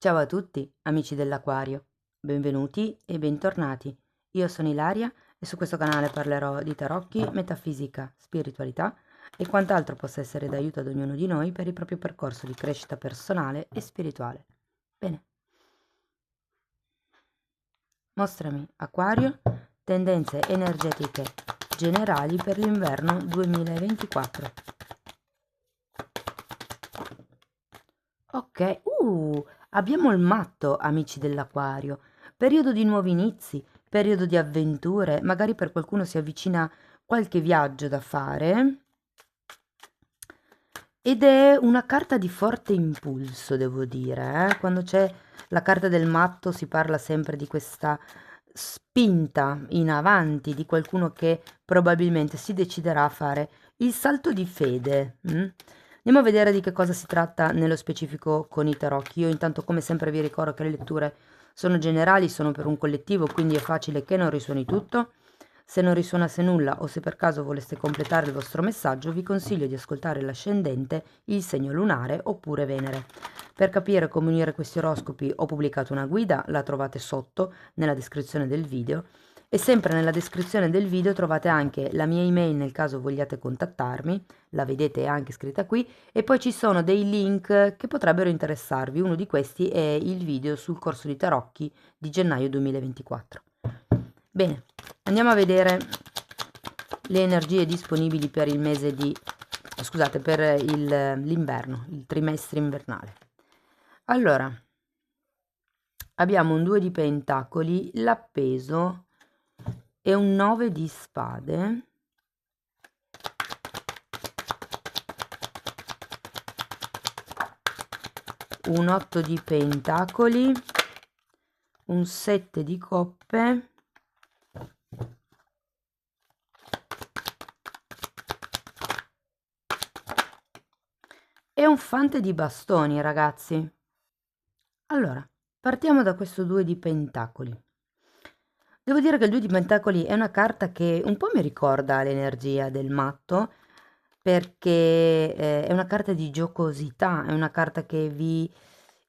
Ciao a tutti, amici dell'Aquario. Benvenuti e bentornati. Io sono Ilaria e su questo canale parlerò di tarocchi, metafisica, spiritualità e quant'altro possa essere d'aiuto ad ognuno di noi per il proprio percorso di crescita personale e spirituale. Bene, mostrami, Aquario, tendenze energetiche generali per l'inverno 2024. Ok, abbiamo il matto, amici dell'Aquario. Periodo di nuovi inizi, periodo di avventure, magari per qualcuno si avvicina qualche viaggio da fare. Ed è una carta di forte impulso, devo dire. Quando c'è la carta del matto si parla sempre di questa spinta in avanti di qualcuno che probabilmente si deciderà a fare il salto di fede. Andiamo a vedere di che cosa si tratta nello specifico con i tarocchi. Io intanto come sempre vi ricordo che le letture sono generali, sono per un collettivo, quindi è facile che non risuoni tutto. Se non risuonasse nulla o se per caso voleste completare il vostro messaggio, vi consiglio di ascoltare l'ascendente, il segno lunare oppure Venere. Per capire come unire questi oroscopi ho pubblicato una guida, la trovate sotto nella descrizione del video e sempre nella descrizione del video trovate anche la mia email nel caso vogliate contattarmi, la vedete anche scritta qui, e poi ci sono dei link che potrebbero interessarvi. Uno di questi è il video sul corso di tarocchi di gennaio 2024. Bene, andiamo a vedere le energie disponibili per il mese di, scusate, per l'inverno, il trimestre invernale. Allora, abbiamo un 2 di pentacoli, l'appeso e un 9 di spade. Un 8 di pentacoli, un 7 di coppe e un fante di bastoni, ragazzi. Allora, partiamo da questo 2 di pentacoli. Devo dire che il 2 di pentacoli è una carta che un po' mi ricorda l'energia del matto, perché è una carta di giocosità, è una carta che vi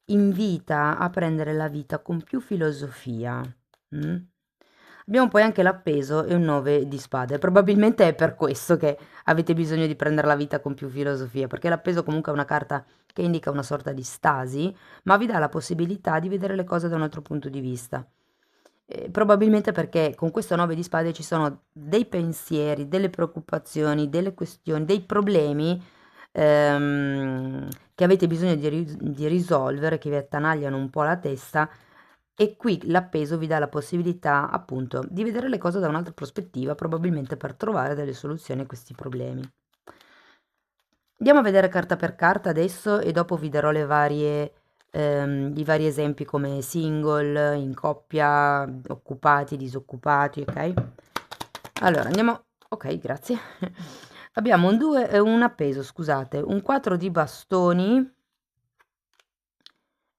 invita a prendere la vita con più filosofia. mm? Abbiamo poi anche l'appeso e un 9 di spade. Probabilmente è per questo che avete bisogno di prendere la vita con più filosofia, perché l'appeso comunque è una carta che indica una sorta di stasi, ma vi dà la possibilità di vedere le cose da un altro punto di vista. Probabilmente perché con questo 9 di spade ci sono dei pensieri, delle preoccupazioni, delle questioni, dei problemi che avete bisogno di risolvere, che vi attanagliano un po' la testa, e qui l'appeso vi dà la possibilità appunto di vedere le cose da un'altra prospettiva, probabilmente per trovare delle soluzioni a questi problemi. Andiamo a vedere carta per carta adesso e dopo vi darò i vari esempi come single, in coppia, occupati, disoccupati, ok? Allora, andiamo... Ok, grazie. Abbiamo un 2, un appeso, scusate, un 4 di bastoni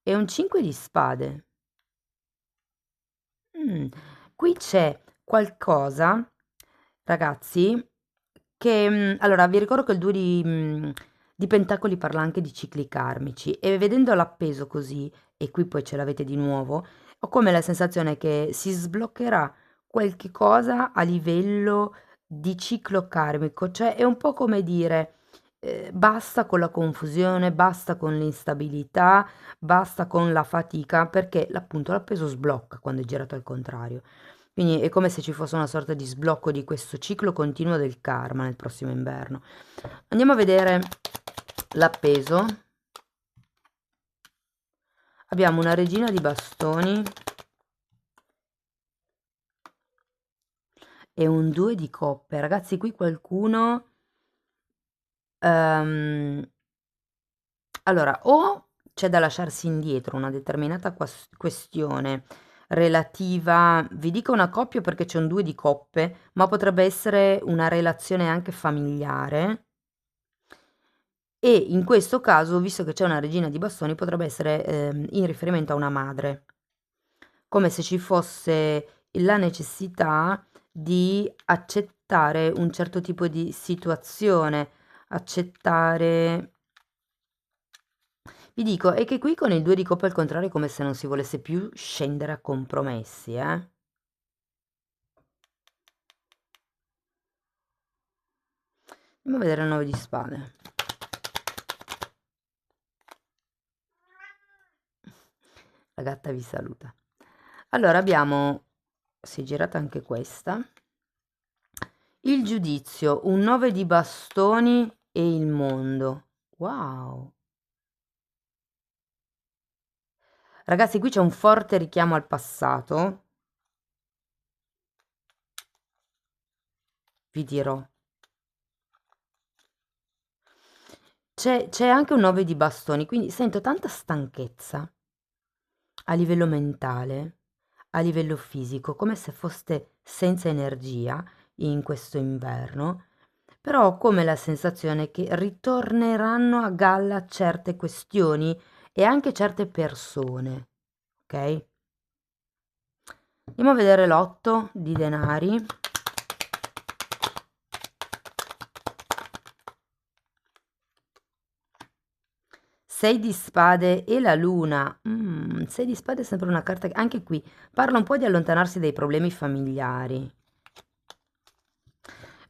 e un 5 di spade. Mm, Qui c'è qualcosa, ragazzi, che... allora, vi ricordo che il 2 di pentacoli parla anche di cicli karmici e vedendo l'appeso così, e qui poi ce l'avete di nuovo, ho come la sensazione che si sbloccherà qualche cosa a livello di ciclo karmico, cioè è un po' come dire basta con la confusione, basta con l'instabilità, basta con la fatica, perché appunto l'appeso sblocca quando è girato al contrario. Quindi è come se ci fosse una sorta di sblocco di questo ciclo continuo del karma nel prossimo inverno. Andiamo a vedere l'appeso. Abbiamo una regina di bastoni e un 2 di coppe. Ragazzi, qui qualcuno... ehm, allora, o c'è da lasciarsi indietro una determinata questione relativa, vi dico una coppia perché c'è un 2 di coppe, ma potrebbe essere una relazione anche familiare. E in questo caso, visto che c'è una regina di bastoni, potrebbe essere in riferimento a una madre, come se ci fosse la necessità di accettare un certo tipo di situazione, accettare Vi dico, è che qui con il 2 di coppe al contrario è come se non si volesse più scendere a compromessi, eh? Andiamo a vedere il 9 di spade. La gatta vi saluta. Allora abbiamo, si è girata anche questa, il giudizio, un 9 di bastoni e il mondo. Wow! Ragazzi, qui c'è un forte richiamo al passato. Vi dirò. C'è anche un 9 di bastoni, quindi sento tanta stanchezza a livello mentale, a livello fisico, come se foste senza energia in questo inverno, però ho come la sensazione che ritorneranno a galla certe questioni e anche certe persone, ok? Andiamo a vedere l'8 di denari. 6 di spade e la luna. 6 di spade è sempre una carta che anche qui parla un po' di allontanarsi dai problemi familiari.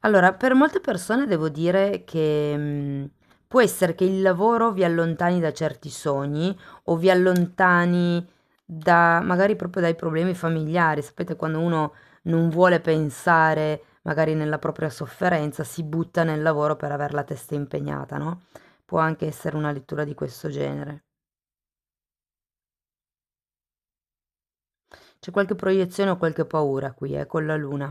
Allora, per molte persone devo dire che può essere che il lavoro vi allontani da certi sogni o vi allontani da magari proprio dai problemi familiari. Sapete, quando uno non vuole pensare magari nella propria sofferenza, si butta nel lavoro per avere la testa impegnata, no? Può anche essere una lettura di questo genere. C'è qualche proiezione o qualche paura qui, con la luna.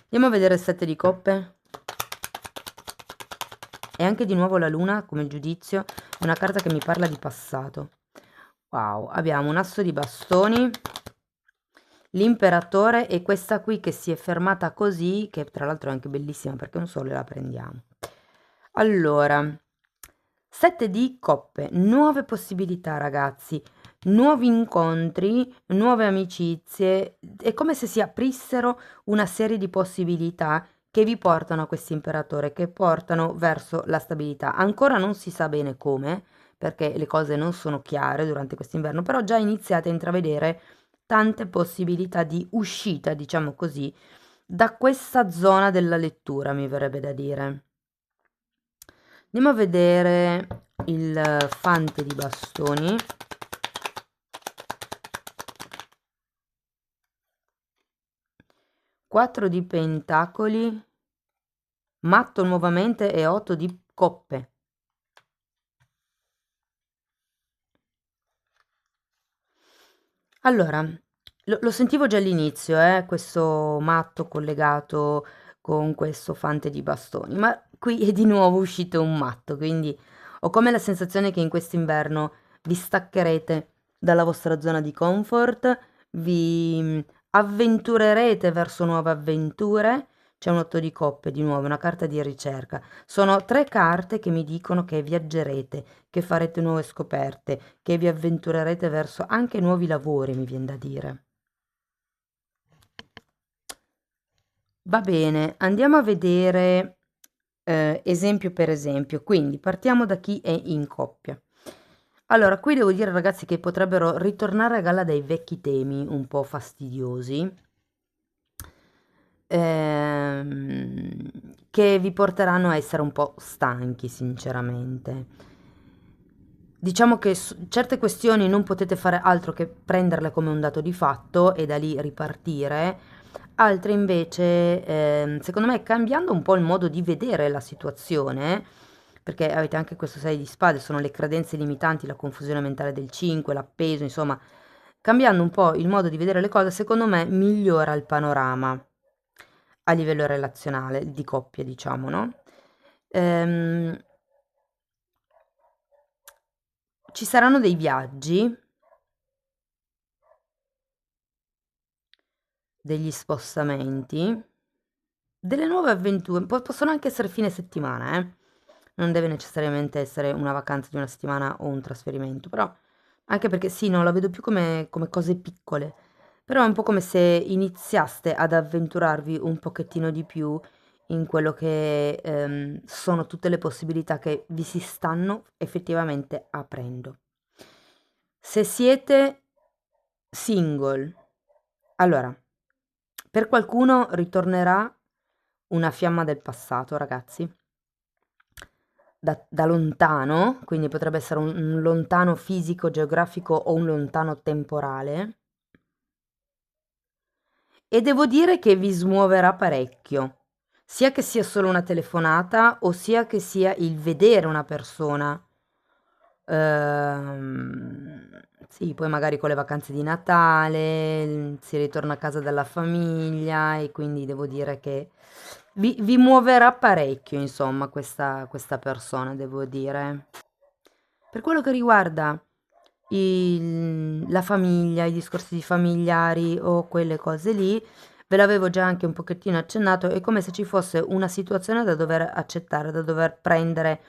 Andiamo a vedere il 7 di coppe. E anche di nuovo la luna come il giudizio, una carta che mi parla di passato. Wow, abbiamo un asso di bastoni, l'imperatore e questa qui che si è fermata così, che tra l'altro è anche bellissima perché non solo la prendiamo. Allora, 7 di coppe, nuove possibilità ragazzi, nuovi incontri, nuove amicizie, è come se si aprissero una serie di possibilità che vi portano a questo imperatore, che portano verso la stabilità. Ancora non si sa bene come, perché le cose non sono chiare durante quest'inverno, però già iniziate a intravedere tante possibilità di uscita, diciamo così, da questa zona della lettura, mi verrebbe da dire. Andiamo a vedere il fante di bastoni. Quattro di pentacoli, matto nuovamente e 8 di coppe. Allora, lo sentivo già all'inizio, questo matto collegato con questo fante di bastoni, ma qui è di nuovo uscito un matto, quindi ho come la sensazione che in quest'inverno vi staccherete dalla vostra zona di comfort, vi avventurerete verso nuove avventure. C'è un 8 di coppe, di nuovo, una carta di ricerca. Sono tre carte che mi dicono che viaggerete, che farete nuove scoperte, che vi avventurerete verso anche nuovi lavori, mi viene da dire. Va bene, andiamo a vedere esempio per esempio. Quindi partiamo da chi è in coppia. Allora, qui devo dire ragazzi che potrebbero ritornare a galla dei vecchi temi un po' fastidiosi, che vi porteranno a essere un po' stanchi, sinceramente. Diciamo che certe questioni non potete fare altro che prenderle come un dato di fatto e da lì ripartire, altre invece, secondo me, cambiando un po' il modo di vedere la situazione, perché avete anche questo 6 di spade, sono le credenze limitanti, la confusione mentale del 5, l'appeso, insomma, cambiando un po' il modo di vedere le cose, secondo me migliora il panorama a livello relazionale, di coppia, diciamo, no? Ehm, Ci saranno dei viaggi, degli spostamenti, delle nuove avventure, possono anche essere fine settimana, non deve necessariamente essere una vacanza di una settimana o un trasferimento, però anche perché sì, no, la vedo più come cose piccole, però è un po' come se iniziaste ad avventurarvi un pochettino di più in quello che sono tutte le possibilità che vi si stanno effettivamente aprendo. Se siete single, allora, per qualcuno ritornerà una fiamma del passato, ragazzi, da lontano, quindi potrebbe essere un lontano fisico, geografico o un lontano temporale. E devo dire che vi smuoverà parecchio, sia che sia solo una telefonata o sia che sia il vedere una persona. Sì, poi magari con le vacanze di Natale si ritorna a casa dalla famiglia e quindi devo dire che vi muoverà parecchio, insomma, questa persona, devo dire. Per quello che riguarda la famiglia, i discorsi di familiari o quelle cose lì, ve l'avevo già anche un pochettino accennato, è come se ci fosse una situazione da dover accettare, da dover prendere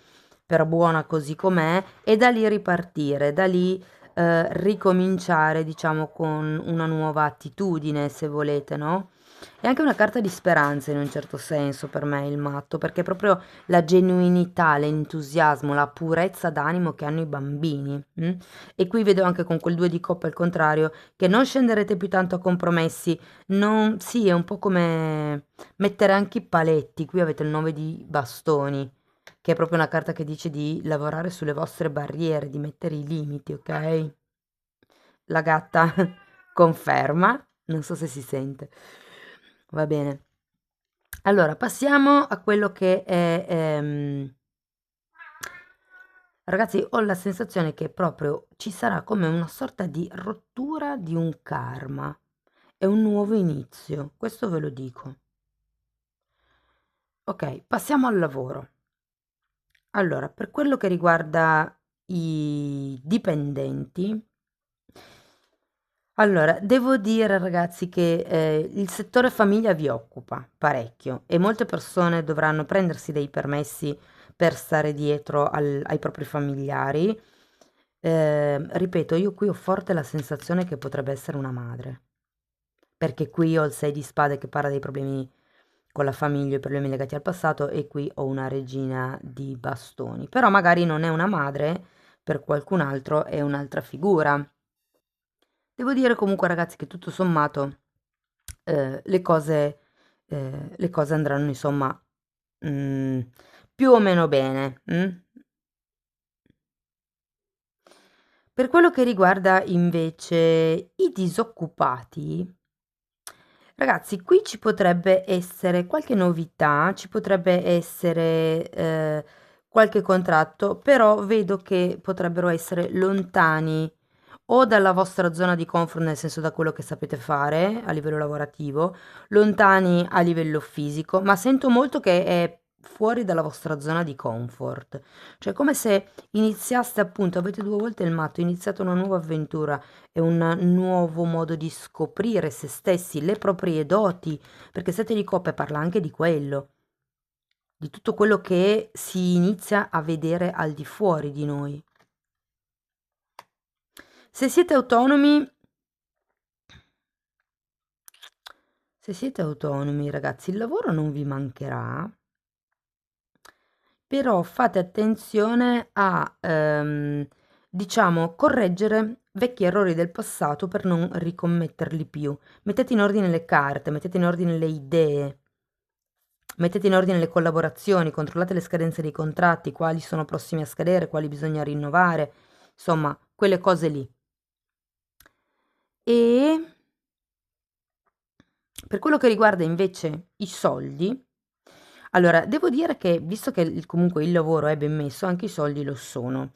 per buona così com'è e da lì ripartire, da lì ricominciare, diciamo, con una nuova attitudine, se volete, no? È anche una carta di speranza in un certo senso per me il matto, perché è proprio la genuinità, l'entusiasmo, la purezza d'animo che hanno i bambini. E qui vedo anche con quel 2 di coppe al contrario che non scenderete più tanto a compromessi. Non, sì, è un po' come mettere anche i paletti. Qui avete il 9 di bastoni, che è proprio una carta che dice di lavorare sulle vostre barriere, di mettere i limiti, ok? La gatta conferma, non so se si sente. Va bene. Allora, passiamo a quello che è... Ragazzi, ho la sensazione che proprio ci sarà come una sorta di rottura di un karma. È un nuovo inizio, questo ve lo dico. Ok, passiamo al lavoro. Allora, per quello che riguarda i dipendenti, allora, devo dire ragazzi che il settore famiglia vi occupa parecchio e molte persone dovranno prendersi dei permessi per stare dietro ai propri familiari. Ripeto, io qui ho forte la sensazione che potrebbe essere una madre, perché qui ho il 6 di spade che parla dei problemi con la famiglia, i problemi legati al passato e qui ho una regina di bastoni. Però magari non è una madre, per qualcun altro è un'altra figura. Devo dire comunque ragazzi che tutto sommato le cose andranno insomma mm, più o meno bene. Per quello che riguarda invece i disoccupati, ragazzi, qui ci potrebbe essere qualche novità, ci potrebbe essere qualche contratto, però vedo che potrebbero essere lontani o dalla vostra zona di comfort, nel senso da quello che sapete fare a livello lavorativo, lontani a livello fisico, ma sento molto che è fuori dalla vostra zona di comfort. Cioè, come se iniziaste appunto, avete due volte il matto, iniziate una nuova avventura e un nuovo modo di scoprire se stessi, le proprie doti, perché Sette di Coppe parla anche di quello, di tutto quello che si inizia a vedere al di fuori di noi. Se siete autonomi, se siete autonomi, ragazzi, il lavoro non vi mancherà, però fate attenzione a, diciamo, correggere vecchi errori del passato per non ricommetterli più. Mettete in ordine le carte, mettete in ordine le idee, mettete in ordine le collaborazioni, controllate le scadenze dei contratti, quali sono prossimi a scadere, quali bisogna rinnovare, insomma, quelle cose lì. E per quello che riguarda invece i soldi, allora devo dire che visto che comunque il lavoro è ben messo, anche i soldi lo sono.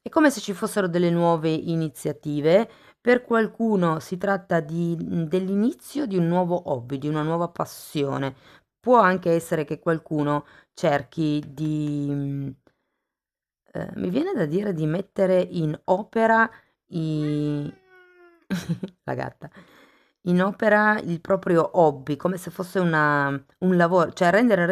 È come se ci fossero delle nuove iniziative. Per qualcuno si tratta dell'inizio di un nuovo hobby, di una nuova passione. Può anche essere che qualcuno cerchi mi viene da dire di mettere in opera i la gatta, in opera il proprio hobby, come se fosse un lavoro, cioè rendere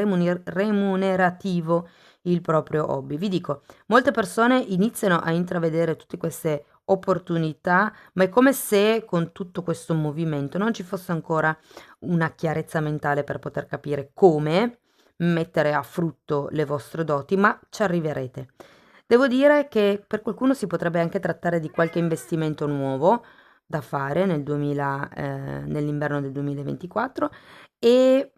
remunerativo il proprio hobby. Vi dico, molte persone iniziano a intravedere tutte queste opportunità, ma è come se con tutto questo movimento non ci fosse ancora una chiarezza mentale per poter capire come, mettere a frutto le vostre doti, ma ci arriverete. Devo dire che per qualcuno si potrebbe anche trattare di qualche investimento nuovo da fare nell'inverno del 2024 e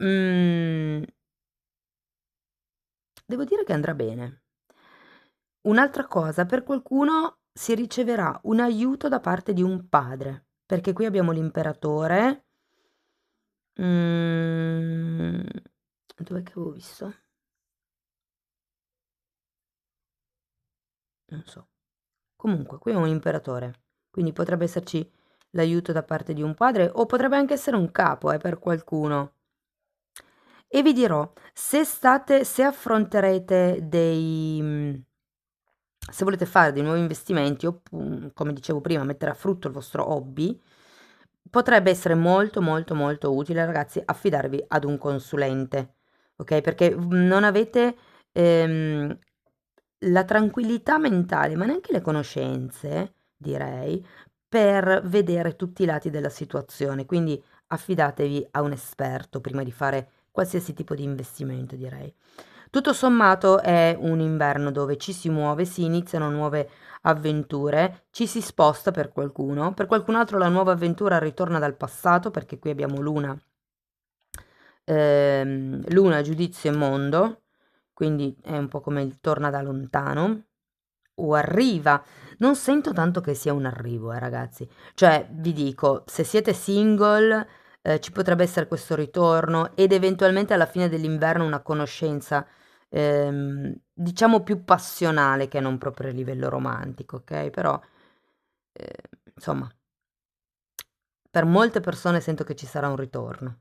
devo dire che andrà bene. Un'altra cosa, per qualcuno si riceverà un aiuto da parte di un padre, perché qui abbiamo l'imperatore. Dov'è che avevo visto? Non so. Comunque, qui è un imperatore, quindi potrebbe esserci l'aiuto da parte di un padre o potrebbe anche essere un capo, per qualcuno. E vi dirò, se affronterete se volete fare dei nuovi investimenti o, come dicevo prima, mettere a frutto il vostro hobby, potrebbe essere molto molto molto utile, ragazzi, affidarvi ad un consulente, ok? Perché non avete la tranquillità mentale, ma neanche le conoscenze, direi, per vedere tutti i lati della situazione. Quindi affidatevi a un esperto prima di fare qualsiasi tipo di investimento, direi. Tutto sommato è un inverno dove ci si muove, si iniziano nuove avventure, ci si sposta per qualcun altro la nuova avventura ritorna dal passato perché qui abbiamo Luna, Luna, Giudizio e Mondo, quindi è un po' come il torna da lontano o arriva. Non sento tanto che sia un arrivo, ragazzi. Cioè, vi dico, se siete single, ci potrebbe essere questo ritorno ed eventualmente alla fine dell'inverno una conoscenza, diciamo più passionale che non proprio a livello romantico, ok? Però, insomma, per molte persone sento che ci sarà un ritorno.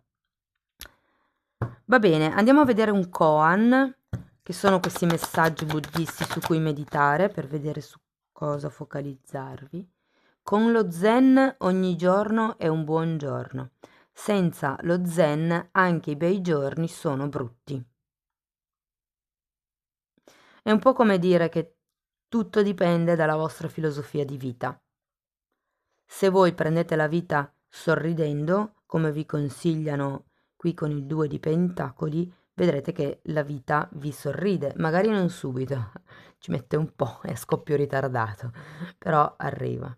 Va bene, andiamo a vedere un koan, che sono questi messaggi buddisti su cui meditare per vedere su cosa focalizzarvi. Con lo zen ogni giorno è un buon giorno. Senza lo zen anche i bei giorni sono brutti. È un po' come dire che tutto dipende dalla vostra filosofia di vita. Se voi prendete la vita sorridendo, come vi consigliano qui con il 2 di pentacoli, vedrete che la vita vi sorride, magari non subito, ci mette un po', è scoppio ritardato, però arriva.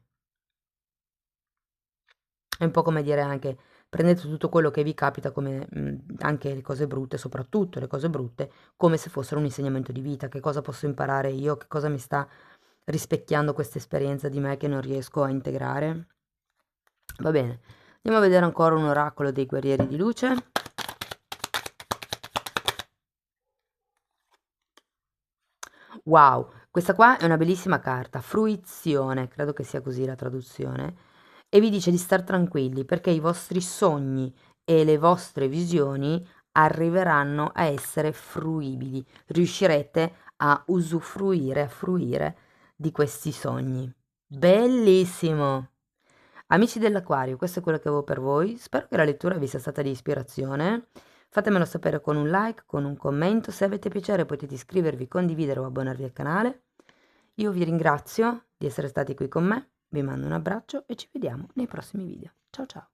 È un po' come dire anche, prendete tutto quello che vi capita, come anche le cose brutte, soprattutto le cose brutte, come se fossero un insegnamento di vita. Che cosa posso imparare io? Che cosa mi sta rispecchiando questa esperienza di me che non riesco a integrare? Va bene, andiamo a vedere ancora un oracolo dei guerrieri di luce. Wow, questa qua è una bellissima carta, fruizione, credo che sia così la traduzione, e vi dice di star tranquilli perché i vostri sogni e le vostre visioni arriveranno a essere fruibili, riuscirete a usufruire, a fruire di questi sogni. Bellissimo! Amici dell'Aquario, questo è quello che avevo per voi. Spero che la lettura vi sia stata di ispirazione. Fatemelo sapere con un like, con un commento. Se avete piacere potete iscrivervi, condividere o abbonarvi al canale. Io vi ringrazio di essere stati qui con me, vi mando un abbraccio e ci vediamo nei prossimi video. Ciao ciao!